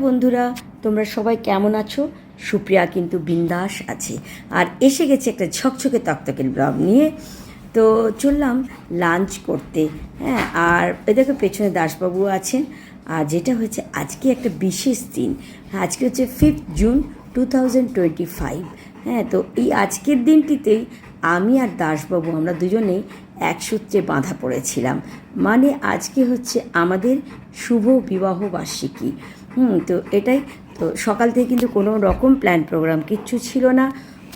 বন্ধুরা, তোমরা সবাই কেমন আছো? সুপ্রিয়া কিন্তু বিন্দাস আছে আর এসে গেছে একটা ঝকঝকে তকতকের ব্লগ নিয়ে। তো চললাম লাঞ্চ করতে। হ্যাঁ, আর এদেরকে পেছনে দাসবাবু আছেন। আর যেটা হচ্ছে আজকে একটা বিশেষ দিন। হ্যাঁ, আজকে হচ্ছে 5 জুন 2025। হ্যাঁ, তো এই আজকের দিনটিতেই আমি আর দাসবাবু আমরা দুজনেই এক সূত্রে বাঁধা পড়েছিলাম। মানে আজকে হচ্ছে আমাদের শুভ বিবাহ বার্ষিকী। তো এটাই। তো সকাল থেকে কিন্তু কোনো রকম প্ল্যান প্রোগ্রাম কিচ্ছু ছিল না।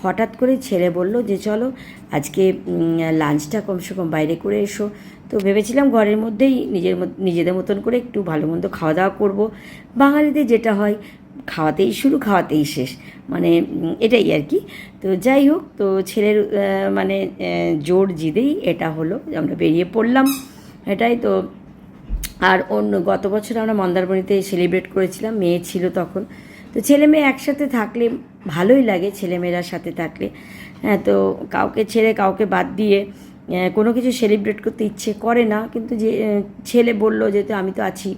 হঠাৎ করে ছেলে বলল যে চলো আজকে লাঞ্চটা কমসে কম বাইরে করে এসো। তো ভেবেছিলাম ঘরের মধ্যেই নিজেদের মতন করে একটু ভালো মন্দ খাওয়া দাওয়া করবো। বাঙালিদের যেটা হয়, খাওয়াতেই শুরু খাওয়াতেই শেষ, মানে এটাই আর কি। তো যাই হোক, তো ছেলের মানে জোর জিদেই এটা হলো, আমরা বেরিয়ে পড়লাম। এটাই তো। আর অন্য গত বছর আমরা মন্দারমণিতে সেলিব্রেট করেছিলাম, মেয়ে ছিল তখন। তো ছেলে মেয়ে একসাথে থাকলে ভালোই লাগে, ছেলেমেয়েরার সাথে থাকলে। হ্যাঁ, তো কাউকে ছেড়ে কাউকে বাদ দিয়ে কোনো কিছু সেলিব্রেট করতে ইচ্ছে করে না, কিন্তু যে ছেলে বললো যেহেতু আমি তো আছি,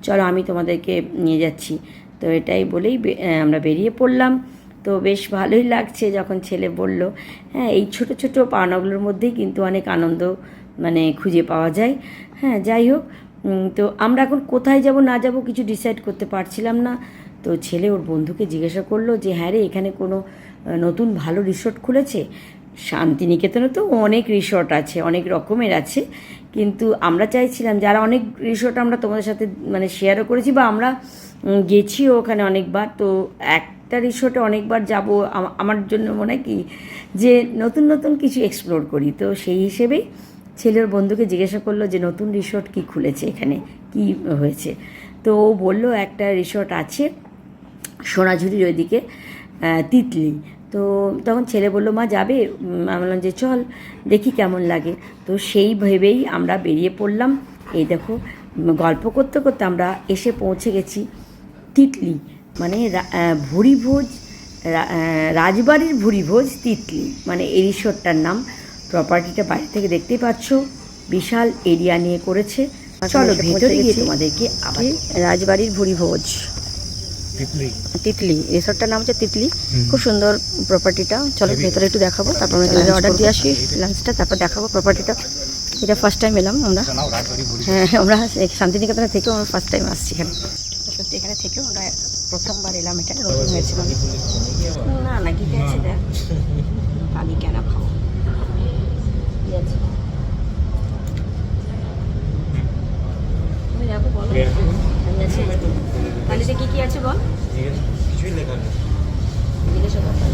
চলো আমি তোমাদেরকে নিয়ে যাচ্ছি। তো এটাই বলেই আমরা বেরিয়ে পড়লাম। তো বেশ ভালোই লাগছে যখন ছেলে বলল। হ্যাঁ, এই ছোটো ছোটো পাওনাগুলোর মধ্যেই কিন্তু অনেক আনন্দ মানে খুঁজে পাওয়া যায়। হ্যাঁ, যাই হোক। তো আমরা এখন কোথায় যাব না যাব কিছু ডিসাইড করতে পারছিলাম না। তো ছেলে ওর বন্ধুকে জিজ্ঞাসা করলো যে হ্যাঁ রে, এখানে কোনো নতুন ভালো রিসোর্ট খুলেছে? শান্তিনিকেতনে তো অনেক রিসোর্ট আছে, অনেক রকমের আছে, কিন্তু আমরা চাইছিলাম যারা অনেক রিসোর্ট আমরা তোমাদের সাথে মানে শেয়ারও করেছি বা আমরা গেছিও ওখানে অনেকবার। তো একটা রিসোর্টে অনেকবার যাব, আমার জন্য মনে হয় কি যে নতুন নতুন কিছু এক্সপ্লোর করি। তো সেই হিসেবেই ছেলের বন্ধুকে জিজ্ঞাসা করলো যে নতুন রিসোর্ট কি খুলেছে, এখানে কি হয়েছে। তো ও বললো একটা রিসোর্ট আছে সোনাঝুরির ওইদিকে, তিতলি। তো তখন ছেলে বললো মা যাবে? আমি বললাম যে চল দেখি কেমন লাগে। তো সেই ভেবেই আমরা বেরিয়ে পড়লাম। এই দেখো, গল্প করতে করতে আমরা এসে পৌঁছে গেছি তিতলি, মানে ভুরিভোজ, রাজবাড়ির ভুরিভোজ তিতলি, মানে এই রিসোর্টটার নাম। প্রপার্টিটা বাইরে থেকে দেখতেই পাচ্ছ, বিশাল এরিয়া নিয়ে করেছে। চলো ভেতরে গিয়ে তোমাদেরকে আবার রাজবাড়ির ভুরিভোজ তিতলি রিসোর্টটার নাম হচ্ছে তিতলি। খুব সুন্দর প্রপার্টিটা। চলো ভেতরে একটু দেখাবো, তারপর আমরা অর্ডার দিয়ে আসি লাঞ্চটা, তারপর দেখাবো প্রপার্টিটা। এটা ফার্স্ট টাইম এলাম আমরা। হ্যাঁ, আমরা শান্তিনিকেতনে থেকেও আমরা ফার্স্ট টাইম আসছি এখানে। সত্যি এখানে থেকেও আমরা প্রথমবার এলাম, এটা নতুন হয়েছিল। না না কি আছে দেখ, কালি কেন খাও কি আছে দেখো, বলো আছে কালিতে কী কী আছে বল। কিছুই লেখা নেই। জিজ্ঞাসা করতে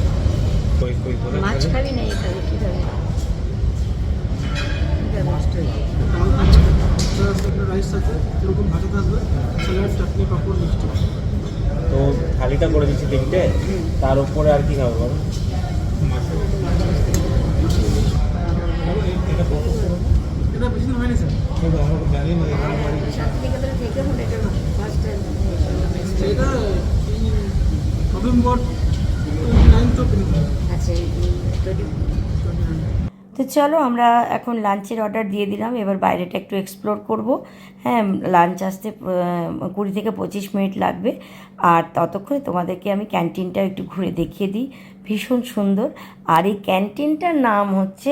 মাছ মাছ খাবি না এখানে কী খাবি? নষ্ট হয়ে যায়। রাইস আছে, এরকম ভাজা থাকবে, স্যালাড, চাটনি, পাঁপড়, মিষ্টি। তো থালিটা করে দিচ্ছি তিনটে, তার উপরে আর কি খাবো বলো? এটা বেশি দিন হয়নি স্যার, আমাকে জানি না এখানে বাড়ি। শান্তিনিকেতনে থেকে হলে এটা ফার্স্ট টাইম। এটা নভেম্বর 29 ওপেনিং। আচ্ছা, তো চলো আমরা এখন লাঞ্চের অর্ডার দিয়ে দিলাম, এবার বাইরেটা একটু এক্সপ্লোর করব। হ্যাঁ, লাঞ্চ আসতে 20 থেকে 25 মিনিট লাগবে। আর ততক্ষণে তোমাদেরকে আমি ক্যান্টিনটা একটু ঘুরে দেখিয়ে দিই, ভীষণ সুন্দর। আর এই ক্যান্টিনটার নাম হচ্ছে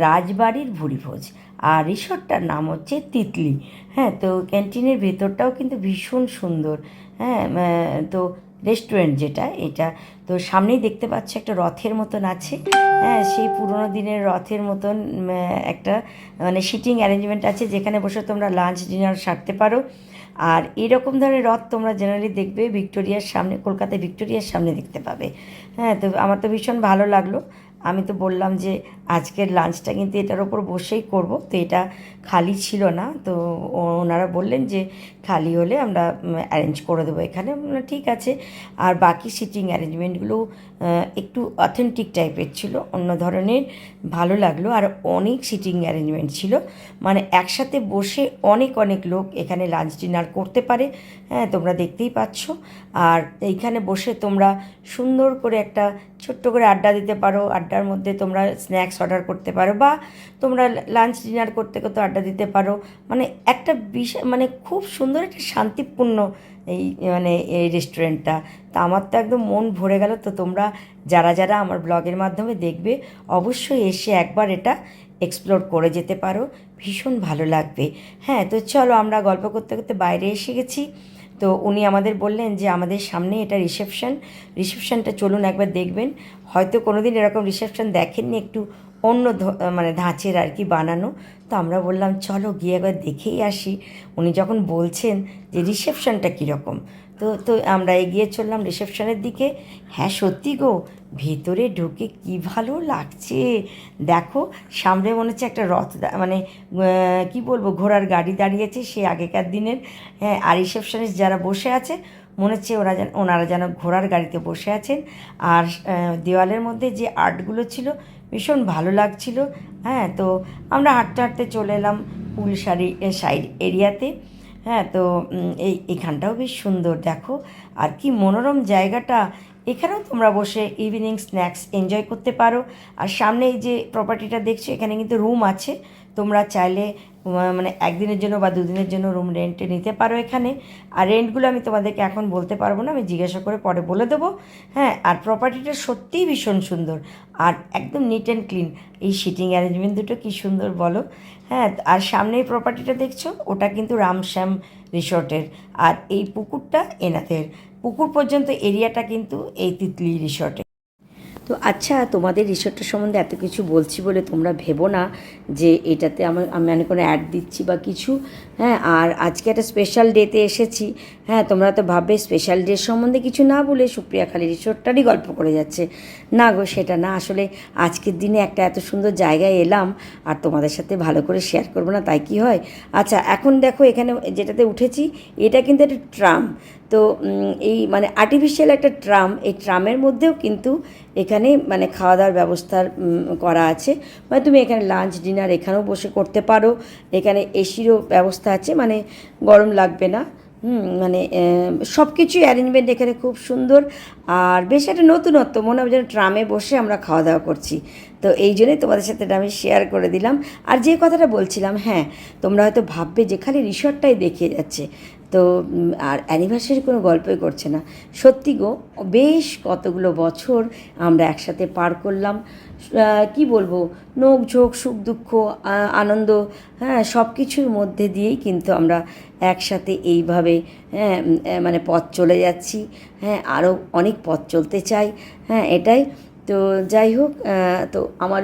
রাজবাড়ির ভুরিভোজ, আর রিসোর্টটার নাম হচ্ছে তিতলি। হ্যাঁ, তো ক্যান্টিনের ভেতরটাও কিন্তু ভীষণ সুন্দর। হ্যাঁ, তো রেস্টুরেন্ট যেটা এটা, তো সামনেই দেখতে পাচ্ছ একটা রথের মতন আছে। হ্যাঁ, সেই পুরোনো দিনের রথের মতন একটা মানে সিটিং অ্যারেঞ্জমেন্ট আছে, যেখানে বসে তোমরা লাঞ্চ ডিনার সারতে পারো। আর এরকম ধরনের রথ তোমরা জেনারেলি দেখবে ভিক্টোরিয়ার সামনে, কলকাতায় ভিক্টোরিয়ার সামনে দেখতে পাবে। হ্যাঁ, তো আমার তো ভীষণ ভালো লাগলো। আমি তো বললাম যে আজকের লাঞ্চটা কিন্তু এটার ওপর বসেই করব, তো এটা খালি ছিল না। তো ওনারা বললেন যে খালি হলে আমরা অ্যারেঞ্জ করে দেবো এখানে। ঠিক আছে। আর বাকি সিটিং অ্যারেঞ্জমেন্টগুলো একটু অথেন্টিক টাইপের ছিল, অন্য ধরনের, ভালো লাগলো। আর অনেক সিটিং অ্যারেঞ্জমেন্ট ছিল, মানে একসাথে বসে অনেক অনেক লোক এখানে লাঞ্চ ডিনার করতে পারে। হ্যাঁ, তোমরা দেখতেই পাচ্ছ। আর এইখানে বসে তোমরা সুন্দর করে একটা ছোট্ট করে আড্ডা দিতে পারো। আর আড্ডার মধ্যে তোমরা স্ন্যাক্স অর্ডার করতে পারো, বা তোমরা লাঞ্চ ডিনার করতে করতে আড্ডা দিতে পারো। মানে একটা বিশাল, মানে খুব সুন্দর একটা শান্তিপূর্ণ এই মানে এই রেস্টুরেন্টটা। তা আমার তো একদম মন ভরে গেল। তো তোমরা যারা যারা আমার ব্লগের মাধ্যমে দেখবে, অবশ্যই এসে একবার এটা এক্সপ্লোর করে যেতে পারো, ভীষণ ভালো লাগবে। হ্যাঁ, তো চলো, আমরা গল্প করতে করতে বাইরে এসে গেছি। তো উনি আমাদের বললেন যে আমাদের সামনে এটা রিসেপশনটা চলুন একবার দেখবেন। হয়তো কোনো দিন এরকম রিসেপশন দেখেননি, একটু অন্য মানে ধাঁচের আর কি বানানো। তো আমরা বললাম চলো গিয়ে একবার দেখেই আসি। উনি যখন বলছেন যে রিসেপশনটা কীরকম, তো আমরা এগিয়ে চললাম রিসেপশনের দিকে। হ্যাঁ সত্যি গো, ভেতরে ঢুকে কি ভালো লাগছে। দেখো সামনে মনে হচ্ছে একটা রথ, মানে কি বলবো, ঘোড়ার গাড়ি দাঁড়িয়েছে সেই আগেকার দিনের। হ্যাঁ, আর রিসেপশনিস্ট যারা বসে আছে মনে হচ্ছে ওনারা যেন ঘোড়ার গাড়িতে বসে আছেন। আর দেওয়ালের মধ্যে যে আর্টগুলো ছিল ভীষণ ভালো লাগছিল। হ্যাঁ, তো আমরা হাঁটতে হাঁটতে চলে এলাম পুল সাইড এরিয়াতে। হ্যাঁ, তো এইখানটাও বেশ সুন্দর, দেখো আর কি মনোরম জায়গাটা। এখানেও তোমরা বসে ইভিনিং স্ন্যাক্স এনজয় করতে পারো। আর সামনে এই যে প্রপার্টিটা দেখছো, এখানে কিন্তু রুম আছে। তোমরা চাইলে মানে একদিনের জন্য বা দুদিনের জন্য রুম রেন্টে নিতে পারো এখানে। আর রেন্টগুলো আমি তোমাদেরকে এখন বলতে পারবো না, আমি জিজ্ঞাসা করে পরে বলে দেবো। হ্যাঁ, আর প্রপার্টিটা সত্যিই ভীষণ সুন্দর আর একদম নিট অ্যান্ড ক্লিন। এই সিটিং অ্যারেঞ্জমেন্ট দুটো কী সুন্দর বলো। হ্যাঁ, আর সামনে এই প্রপার্টিটা দেখছো, ওটা কিন্তু রামশ্যাম রিসর্টের। আর এই পুকুরটা এনাদের পুকুর পর্যন্ত এরিয়াটা কিন্তু এই তিতলি রিসর্টে। তো আচ্ছা, তোমাদের রিসর্টটা সম্বন্ধে এত কিছু বলছি বলে তোমরা ভেবো না যে এটাতে আমি অনেক কোনো অ্যাড দিচ্ছি বা কিছু। হ্যাঁ, আর আজকে একটা স্পেশাল ডেতে এসেছি। হ্যাঁ, তোমরা তো ভাববে স্পেশাল ডে সম্বন্ধে কিছু না বলে সুপ্রিয়া খালি রিসর্টটারই গল্প করে যাচ্ছে। না গো, সেটা না। আসলে আজকের দিনে একটা এত সুন্দর জায়গায় এলাম আর তোমাদের সাথে ভালো করে শেয়ার করবো না তাই কি হয়। আচ্ছা, এখন দেখো এখানে যেটাতে উঠেছি এটা কিন্তু একটা ট্রাম। তো এই মানে আর্টিফিশিয়াল একটা ট্রাম, এই ট্রামের মধ্যেও কিন্তু এখানে মানে খাওয়া দাওয়ার ব্যবস্থার করা আছে। মানে তুমি এখানে লাঞ্চ ডিনার এখানেও বসে করতে পারো। এখানে এসিরও ব্যবস্থা আছে, মানে গরম লাগবে না। মানে সব কিছুই অ্যারেঞ্জমেন্ট এখানে খুব সুন্দর। আর বেশ একটা নতুনত্ব, মনে হয় যেন ট্রামে বসে আমরা খাওয়া দাওয়া করছি। তো এই জন্যই তোমাদের সাথে এটা আমি শেয়ার করে দিলাম। আর যে কথাটা বলছিলাম, হ্যাঁ তোমরা হয়তো ভাববে যে খালি রিসর্টটাই দেখিয়ে যাচ্ছে, তো আর অ্যানিভার্সারি কোনো গল্পই করছে না। সত্যি গো, বেশ কতগুলো বছর আমরা একসাথে পার করলাম। কি বলবো, নোক ঝোঁক, সুখ দুঃখ, আনন্দ, হ্যাঁ সব কিছুর মধ্যে দিয়েই কিন্তু আমরা একসাথে এইভাবে হ্যাঁ মানে পথ চলে যাচ্ছি। হ্যাঁ, আরও অনেক পথ চলতে চাই। হ্যাঁ, এটাই তো। যাই হোক, তো আমার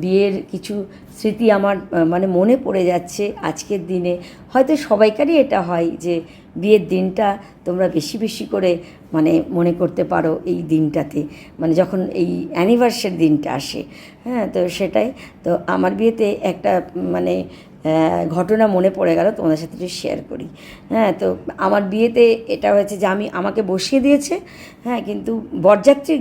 বিয়ের কিছু স্মৃতি আমার মানে মনে পড়ে যাচ্ছে আজকের দিনে। হয়তো সবাইকারই এটা হয় যে বিয়ের দিনটা তোমরা বেশি বেশি করে মানে মনে করতে পারো এই দিনটাতে, মানে যখন এই অ্যানিভার্সারি দিনটা আসে। হ্যাঁ, তো সেটাই। তো আমার বিয়েতে একটা মানে ঘটনা মনে পড়ে গেল, তোমাদের সাথে একটু শেয়ার করি। হ্যাঁ, তো আমার বিয়েতে এটা হয়েছে যে আমাকে বসিয়ে দিয়েছে। হ্যাঁ, কিন্তু বরযাত্রী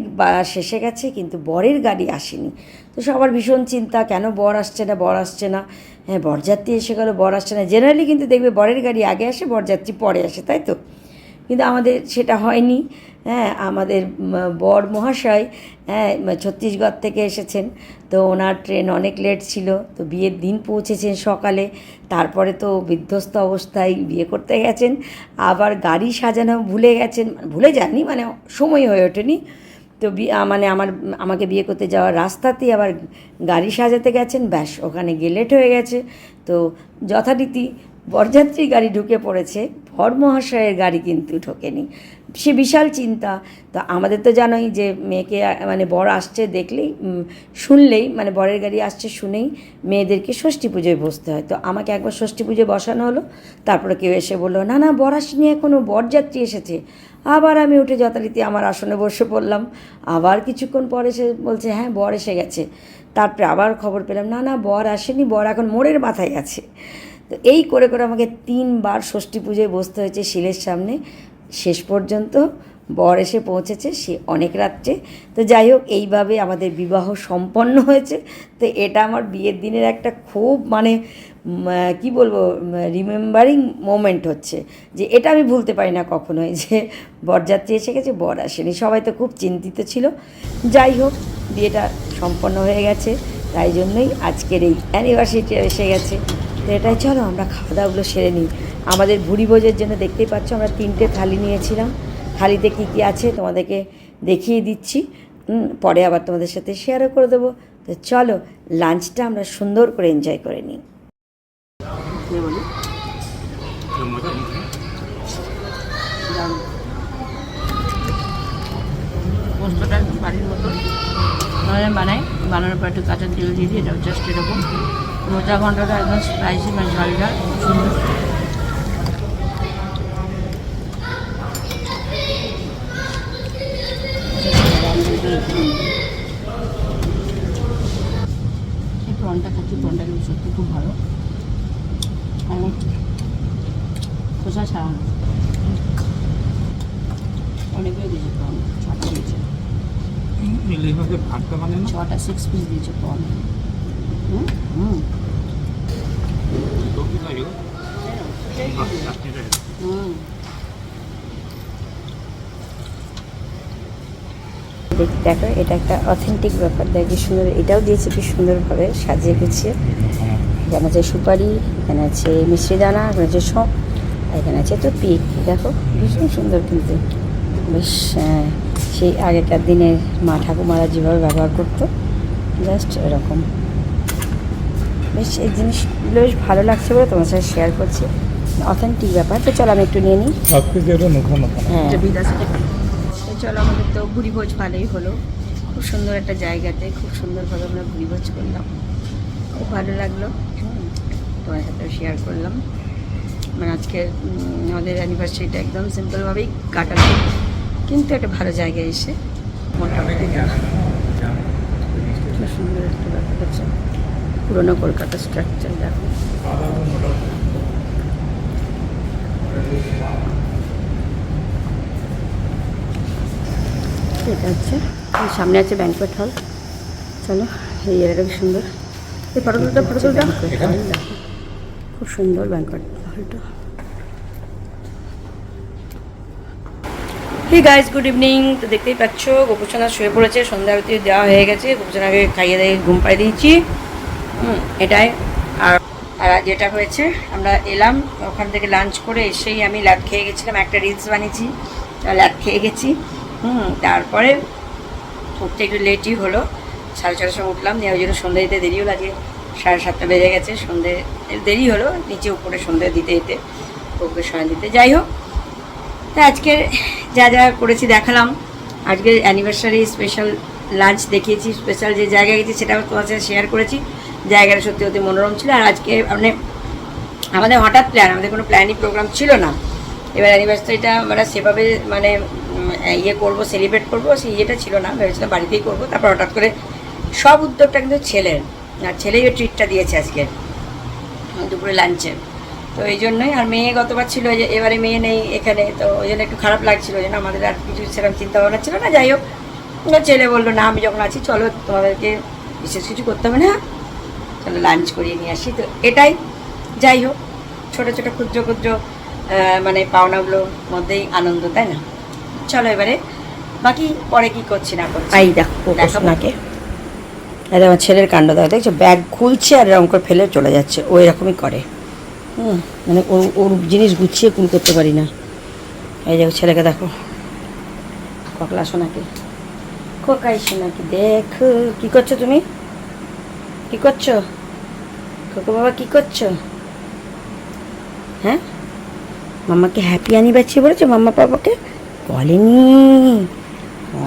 শেষে গেছে, কিন্তু বরের গাড়ি আসেনি। তো সবার ভীষণ চিন্তা, কেন বর আসছে না। হ্যাঁ, বরযাত্রী এসে গেল, বর আসছে না। জেনারেলি কিন্তু দেখবে বরের গাড়ি আগে আসে, বরযাত্রী পরে আসে, তাই তো? কিন্তু আমাদের সেটা হয়নি। হ্যাঁ, আমাদের বর মহাশয় হ্যাঁ ছত্তিশগড় থেকে এসেছেন। তো ওনার ট্রেন অনেক লেট ছিল, তো বিয়ের দিন পৌঁছেছেন সকালে। তারপরে তো বিধ্বস্ত অবস্থায় বিয়ে করতে গেছেন, আবার গাড়ি সাজানো ভুলে গেছেন। ভুলে যাননি, মানে সময় হয়ে ওঠেনি। তো মানে আমাকে বিয়ে করতে যাওয়ার রাস্তাতেই আবার গাড়ি সাজাতে গেছেন, ব্যাস ওখানে গিয়ে লেট হয়ে গেছে। তো যথারীতি বরযাত্রী গাড়ি ঢুকে পড়েছে, বর মহাশয়ের গাড়ি কিন্তু ঢোকেনি। সে বিশাল চিন্তা। তো আমাদের তো জানোই যে মেয়েকে মানে বর আসছে দেখলেই শুনলেই, মানে বরের গাড়ি আসছে শুনেই মেয়েদেরকে ষষ্ঠী পুজোয় বসতে হয়। তো আমাকে একবার ষষ্ঠী পুজোয় বসানো হলো, তারপরে কেউ এসে বললো না বর আসেনি এখনও, বরযাত্রী এসেছে। আবার আমি উঠে যথারীতি আমার আসনে বসে পড়লাম। আবার কিছুক্ষণ পরে সে বলছে হ্যাঁ বর এসে গেছে। তারপরে আবার খবর পেলাম না বর আসেনি, বর এখন মোড়ের মাথায় আছে। তো এই করে আমাকে 3 বার ষষ্ঠী পুজোয় বসতে হয়েছে শিলের সামনে। শেষ পর্যন্ত বর এসে পৌঁছেছে সে অনেক রাত্রে। তো যাই হোক, এইভাবে আমাদের বিবাহ সম্পন্ন হয়েছে। তো এটা আমার বিয়ের দিনের একটা খুব মানে কি বলবো, রিমেম্বারিং মোমেন্ট হচ্ছে, যে এটা আমি ভুলতে পারি না কখনোই, যে বরযাত্রী এসে গেছে, বর আসেনি। সবাই তো খুব চিন্তিত ছিল। যাই হোক, বিয়েটা সম্পন্ন হয়ে গেছে, তাই জন্যই আজকের এই অ্যানিভার্সারিটা এসে গেছে। তো এটাই, চলো আমরা খাওয়া দাওয়াগুলো সেরে নিই। আমাদের ভুড়ি ভোজের জন্য দেখতেই পাচ্ছ আমরা 3টে থালি নিয়েছিলাম। থালিতে কী কী আছে তোমাদেরকে দেখিয়ে দিচ্ছি, পরে আবার তোমাদের সাথে শেয়ারও করে দেবো। তো চলো লাঞ্চটা আমরা সুন্দর করে এনজয় করে নিই। পোস্তটা বাড়ির মতন বানাই, বানানোর পর একটু কাঁচা তেল দিয়ে দিই, এটা জাস্ট এরকম মোচা ঘন্টাটা একদম স্পাইসি, মানে ঝালটা সুন্দর। এই প্রনটা খাচ্ছি, প্রনটা কিন্তু সত্যি খুব ভালো, খোসা ছাড়ানো। অনেকেই দিয়েছে প্রন, 6টা দিয়েছে, 6টা 6 পিস দিয়েছে প্রন। দেখো এটা একটা অথেন্টিক ব্যাপার, দেখ কি সুন্দর, এটাও দিয়েছে কি সুন্দরভাবে সাজিয়ে গুছিয়ে। এখানে আছে সুপারি, এখানে আছে মিষ্টি দানা, এখানে আছে সব, এখানে আছে তো পিক। দেখো ভীষণ সুন্দর, কিন্তু বেশ সেই আগেকার দিনের মা ঠাকুমারা যেভাবে ব্যবহার করতো, জাস্ট এরকম। বেশ এই জিনিসগুলো বেশ ভালো লাগছে বলে তোমার সাথে শেয়ার করছি, অথেন্টিক ব্যাপার। তো চলো আমি একটু নিয়ে নিই। হ্যাঁ, তো চলো আমাদের তো ভুড়ি ভোজ ভালোই হলো, খুব সুন্দর একটা জায়গাতে খুব সুন্দরভাবে আমরা ভুড়ি ভোজ করলাম, খুব ভালো লাগলো। তোমার সাথে শেয়ার করলাম, মানে আজকে আমাদের অ্যানিভার্সারিটা একদম সিম্পলভাবেই কাটালো, কিন্তু একটা ভালো জায়গায় এসে মোটামুটি খুব সুন্দর একটা ব্যাপার হচ্ছে। পুরোনো কলকাতা স্ট্রাকচার দেখো, এটা হচ্ছে সামনে আছে ব্যাঙ্কোয়েট হল। চলো এই এরিয়াটা খুব সুন্দর, এই ফটোটা খুব সুন্দর ব্যাঙ্কোয়েট হলটা। Hey guys, good evening. তো দেখতেই পাচ্ছ গোপুসোনা শুয়ে পড়েছে, সন্ধ্যা আরতি দেওয়া হয়ে গেছে, গোপুসোনাকে খাইয়ে দিয়ে ঘুম পাই দিয়েছি। এটাই। আর যেটা হয়েছে, আমরা এলাম ওখান থেকে লাঞ্চ করে এসেই আমি ল্যাদ খেয়ে গেছিলাম, একটা রিলস বানিয়েছি, ল্যাদ খেয়ে গেছি। তারপরে উঠতে একটু লেটই হলো, 6:30 সময় উঠলাম, ওই জন্য সন্ধ্যে দিতে দেরি হলো, আজকে 7:30 বেজে গেছে, সন্ধ্যে দেরি হলো, নিচে উপরে সন্ধ্যে দিতে দিতে ওকে সময় দিতে। যাই হোক, তা আজকে যা যা করেছি দেখালাম। আজকে অ্যানিভার্সারি স্পেশাল লাঞ্চ দেখিয়েছি, স্পেশাল যে জায়গায় গেছি সেটাও তোমার সাথে শেয়ার করেছি। জায়গাটা সত্যি সত্যি মনোরম ছিল। আর আজকে মানে আমাদের হঠাৎ প্ল্যান, আমাদের কোনো প্ল্যানই প্রোগ্রাম ছিল না। এবার অ্যানিভার্সারিটা আমরা সেভাবে মানে ইয়ে করবো, সেলিব্রেট করবো, সেই ইয়েটা ছিল না, ভেবেছিলাম বাড়িতেই করবো। তারপর হঠাৎ করে সব উদ্যোগটা কিন্তু ছেলের, আর ছেলেই ওই ট্রিটটা দিয়েছে আজকে দুপুরে লাঞ্চে। তো এই জন্যই, আর মেয়ে গতবার ছিল, যে এবারে মেয়ে নেই এখানে, তো ওই জন্য একটু খারাপ লাগছিলো, ওই জন্য আমাদের আর কিছু সেরকম চিন্তা ভাবনা ছিল না। যাই হোক, ছেলে বললো না আমি যখন আছি চলো, তোমাদেরকে বিশেষ কিছু করতে হবে না, চলো লাঞ্চ করিয়ে নিয়ে আসি। তো এটাই, যাই হোক, ছোটো ছোটো ক্ষুদ্র ক্ষুদ্র মানে পাওনাগুলোর মধ্যেই আনন্দ, তাই না? চলো এবারে বাকি পরে কি করছি না করছি। এই দেখো নাকে আমার ছেলের কাণ্ড দেখো, দেখছো ব্যাগ খুলছে আর এরকম করে ফেলে চলে যাচ্ছে, ও এরকমই করে। মানে ওর জিনিস গুছিয়ে কুল করতে পারি না। এই দেখো ছেলেকে দেখো, ককলা সোনাকে, কোকাই সোনাকে দেখো, কি করছো তুমি, কি করছো কোকো বাবা, কি করছো? হ্যাঁ, মাম্মাকে হ্যাপি অ্যানিভার্সারি বলেছো, মাম্মা পাপাকে বলেনি। ও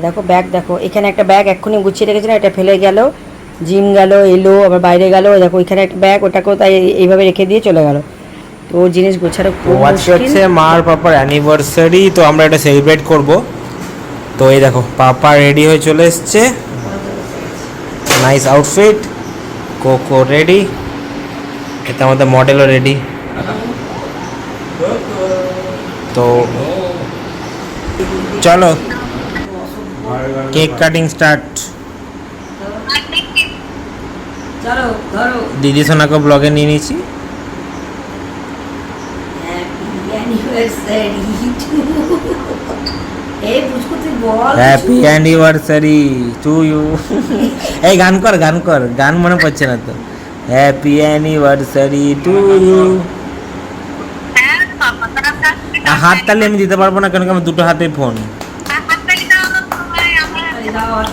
দেখো ব্যাগ, দেখো এখানে একটা ব্যাগ এক্ষুনি গুছিয়ে রেখেছিলাম, এটা ফেলে গেল, জিম গেল, এলো, আবার বাইরে গেল, দেখো ওইখানে একটা ব্যাগ, ওটাকেও তাই এইভাবে রেখে দিয়ে চলে গেল। তো ওর জিনিস গোছানো খুব মুশকিল। হচ্ছে মার পাপার অ্যানিভার্সারি, তো আমরা এটা সেলিব্রেট করব। তো এই দেখো পাপা রেডি হয়ে চলে এসছে, নাইস আউটফিট, কোকো রেডি, এটা আমাদের মডেলও রেডি। তো চলো কেক কাটিং স্টার্ট। চলো ধরো, দিদি সোনাকে ব্লগে নিয়ে নিয়েছি। এই বুঝকু তুই বল হ্যাপি অ্যানিভার্সারি টু ইউ। এই গান কর গান কর, গান মনে পড়ছে না তো। Happy anniversary to you. হাত তালি আমি দিতে পারবো না, কেন কি আমার দুটো হাতে ফোন।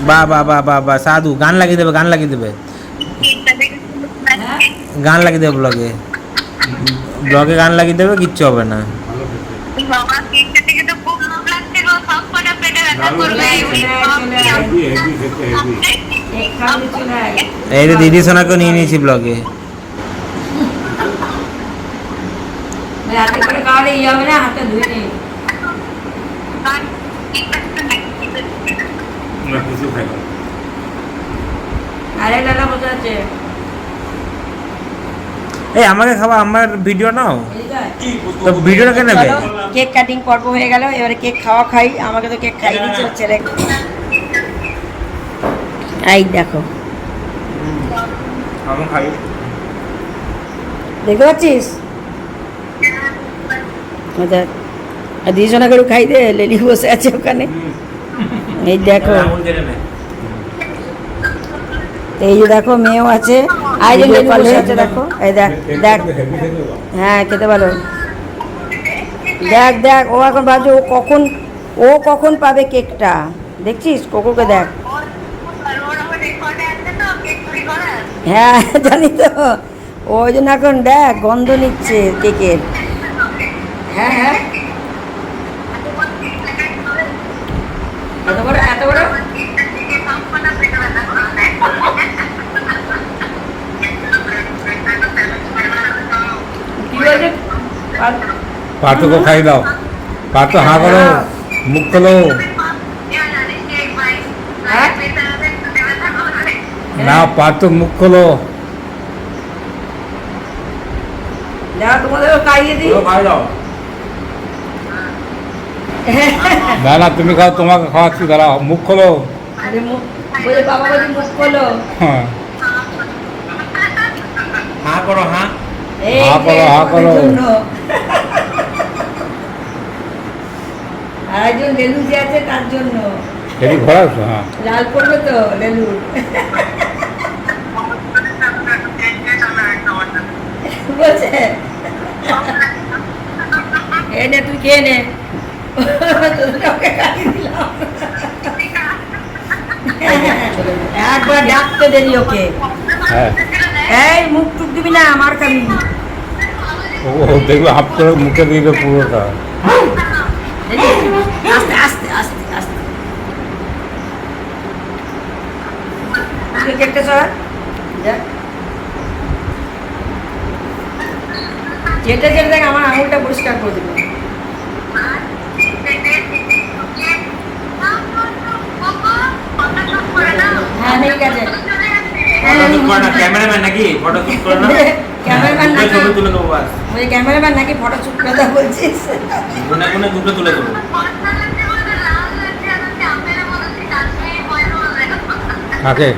বা বা বা বা বা সাধু গান লাগিয়ে দেবে, গান লাগিয়ে দেবে, গান লাগিয়ে দেবে ব্লগে, ব্লগে গান লাগিয়ে দেবে, কিচ্ছু হবে না। এই যে দিদি সোনাকেও নিয়ে নিয়েছি ব্লগে। হাতে করে খাওয়ালে ইয়ে হবে না, হাতে ধুয়ে নে। আরে দাদা বসে আছে। এই আমাকে খাওয়া, আমার ভিডিও নাও তো, ভিডিওটা কে নেবে? কেক কাটিং পর্ব হয়ে গেল, এবারে কেক খাওয়া খাই। আমাকে তো কেক খাইয়ে দিচ্ছে ছেলে। এই দেখো, আমি খাই। দেখতে পাচ্ছিস? ওদের দুজনা করে খাই দে, লেলি বসে আছে ওখানে। এই দেখো, এই যে দেখো মেয়েও আছে, আইজন বসে আছে দেখো। এই দেখ দেখ, হ্যাঁ খেতে ভালো। দেখ দেখ, ও এখন ভাবছে ও কখন পাবে কেকটা। দেখছিস কোকোকে দেখ। হ্যাঁ জানি তো, ওই জন্য এখন দেখ গন্ধ নিচ্ছে কেকের। হ্যাঁ হ্যাঁ, এত বড় এত বড়। কি বলছে? পার্থকে খাই দাও। পার্থ হাঁ করো, মুখ খোলো। হ্যাঁ? না পার্থ মুখ খোলো। দেখো তোমাদেরও খাইয়ে দিই। না না তুমি খাও, তোমাকে খাওয়াচ্ছি, দাঁড়াও মুখ খোলো। আরে মুখ বলে, বাবা বলে মুখ খোলো। হ্যাঁ হ্যাঁ করো, হ্যাঁ। এই হা যে করো, হা তোমাদের করো। জন্য। আর একজন লেলু যে আছে তার জন্য। এটি ঘোরাচ্ছো? হ্যাঁ লাল পড়বে তো লেলুর। বলছে এই নে তুই খেয়ে নে। তোদেরকে খাইয়ে দিলাম। একবার ডাকতে দেরি ওকে। হ্যাঁ, এই মুখ টুক দিবি না, আমার খাবি। ও দেখবে হাফ করে মুখে দিয়ে দেবে পুরোটা। আস্তে আস্তে আস্তে আস্তে। কেকটা সর যেটা যেটা দেখ, আমার আঙুলটা পরিষ্কার করে দিল। হ্যাঁ ঠিক আছে। ক্যামেরাম্যান নাকি ফটো শুট করে না? ক্যামেরাম্যান নাকি? ছবি তুলে দেবো বাস। ওই ক্যামেরাম্যান নাকি ফটো শুট কথা বলছিস? গুনে গুনে দুটো তুলে দেবো। কাকে?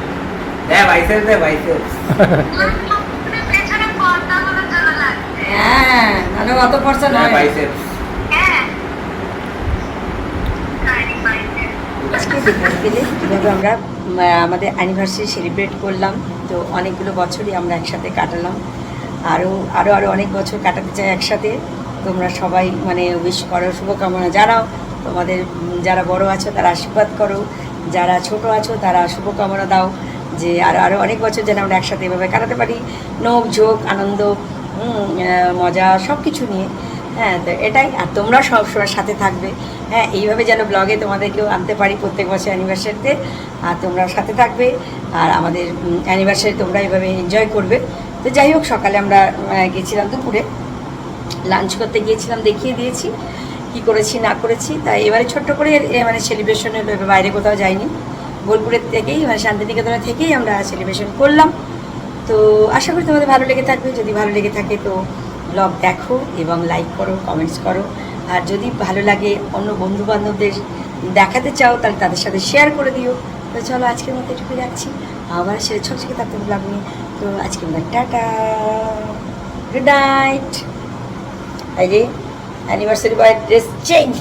বাইসেপ দে, বাইসেপ। হ্যাঁ, নাহলে অত খরচা নয়। বাইসেপ। কীভাবে আমরা আমাদের অ্যানিভার্সারি সেলিব্রেট করলাম। তো অনেকগুলো বছরই আমরা একসাথে কাটালাম, আরও আরও আরও অনেক বছর কাটাতে চাই একসাথে। তোমরা সবাই মানে উইশ করো, শুভকামনা জানাও। তোমাদের যারা বড় আছো তারা আশীর্বাদ করো, যারা ছোট আছো তারা শুভকামনা দাও যে আরও আরও অনেক বছর যেন আমরা একসাথে এভাবে কাটাতে পারি, নোক ঝোঁক আনন্দ মজা সব কিছু নিয়ে। হ্যাঁ, তো এটাই। আর তোমরা সবসময় সাথে থাকবে। হ্যাঁ, এইভাবে যেন ব্লগে তোমাদেরকেও আনতে পারি প্রত্যেক বছর অ্যানিভার্সারিতে। আর তোমরা সাথে থাকবে, আর আমাদের অ্যানিভার্সারি তোমরা এভাবে এনজয় করবে। তো যাই হোক, সকালে আমরা গেছিলাম, দুপুরে লাঞ্চ করতে গিয়েছিলাম, দেখিয়ে দিয়েছি কি করেছি না করেছি। তাই এবারে ছোট্ট করে মানে সেলিব্রেশন হলো, বাইরে কোথাও যাইনি। বোলপুরের থেকেই মানে শান্তিনিকেতনের থেকেই আমরা সেলিব্রেশন করলাম। তো আশা করি তোমাদের ভালো লেগে থাকবে। যদি ভালো লেগে থাকে তো ব্লগ দেখো এবং লাইক করো, কমেন্টস করো। আর যদি ভালো লাগে, অন্য বন্ধুবান্ধবদের দেখাতে চাও, তাহলে তাদের সাথে শেয়ার করে দিও। তো চলো আজকের মতো এটুকু রাখছি, আবার সে ছোটকে থাকতে ব্লগ নিয়ে। তো আজকে আমরা টাটা, গুড নাইট। এই যে অ্যানিভার্সারি বয় ড্রেস চেঞ্জ।